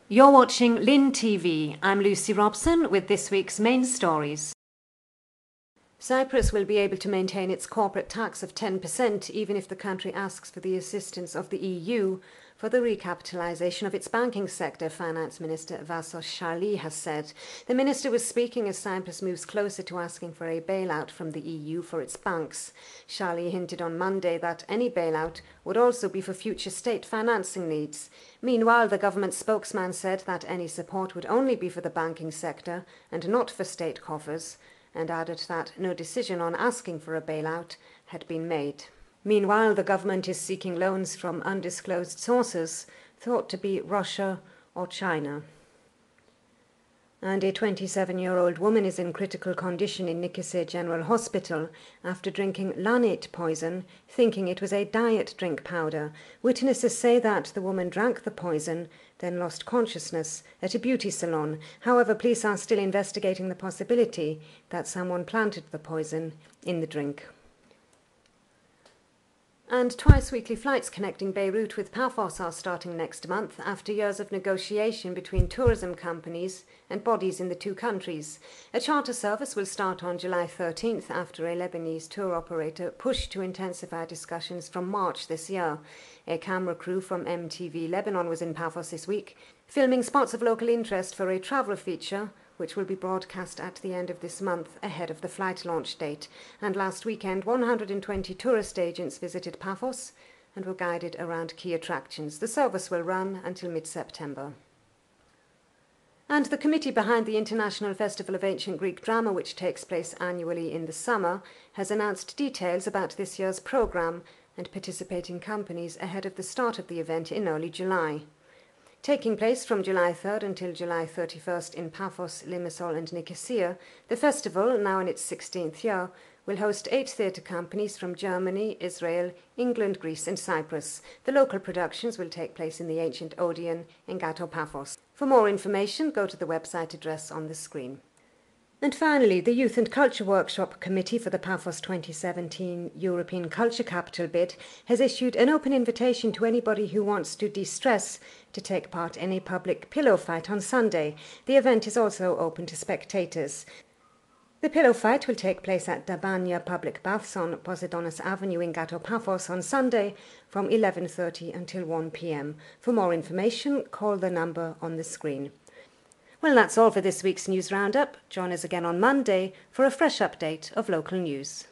You're watching Lynn TV. I'm Lucy Robson with this week's main stories. Cyprus will be able to maintain its corporate tax of 10% even if the country asks for the assistance of the EU for the recapitalisation of its banking sector, Finance Minister PAPHOS has said. The minister was speaking as Cyprus moves closer to asking for a bailout from the EU for its banks. Charlie hinted on Monday that any bailout would also be for future state financing needs. Meanwhile, the government spokesman said that any support would only be for the banking sector and not for state coffers, and added that no decision on asking for a bailout had been made. Meanwhile, the government is seeking loans from undisclosed sources, thought to be Russia or China. And a 27-year-old woman is in critical condition in Nicosia General Hospital after drinking lanite poison, thinking it was a diet drink powder. Witnesses say that the woman drank the poison, then lost consciousness at a beauty salon. However, police are still investigating the possibility that someone planted the poison in the drink. And twice-weekly flights connecting Beirut with Paphos are starting next month after years of negotiation between tourism companies and bodies in the two countries. A charter service will start on July 13th after a Lebanese tour operator pushed to intensify discussions from March this year. A camera crew from MTV Lebanon was in Paphos this week, filming spots of local interest for a travel feature which will be broadcast at the end of this month ahead of the flight launch date. And last weekend, 120 tourist agents visited Paphos and were guided around key attractions. The service will run until mid-September. And the committee behind the International Festival of Ancient Greek Drama, which takes place annually in the summer, has announced details about this year's programme and participating companies ahead of the start of the event in early July. Taking place from July 3rd until July 31st in Paphos, Limassol and Nicosia, the festival, now in its 16th year, will host 8 theatre companies from Germany, Israel, England, Greece and Cyprus. The local productions will take place in the ancient Odeon in Gato Paphos. For more information, go to the website address on the screen. And finally, the Youth and Culture Workshop Committee for the Paphos 2017 European Culture Capital bid has issued an open invitation to anybody who wants to de-stress to take part in a public pillow fight on Sunday. The event is also open to spectators. The pillow fight will take place at Dabania Public Baths on Posidonis Avenue in Gato Paphos on Sunday from 11:30 until 1 p.m. For more information, call the number on the screen. Well, that's all for this week's News Roundup. Join us again on Monday for a fresh update of local news.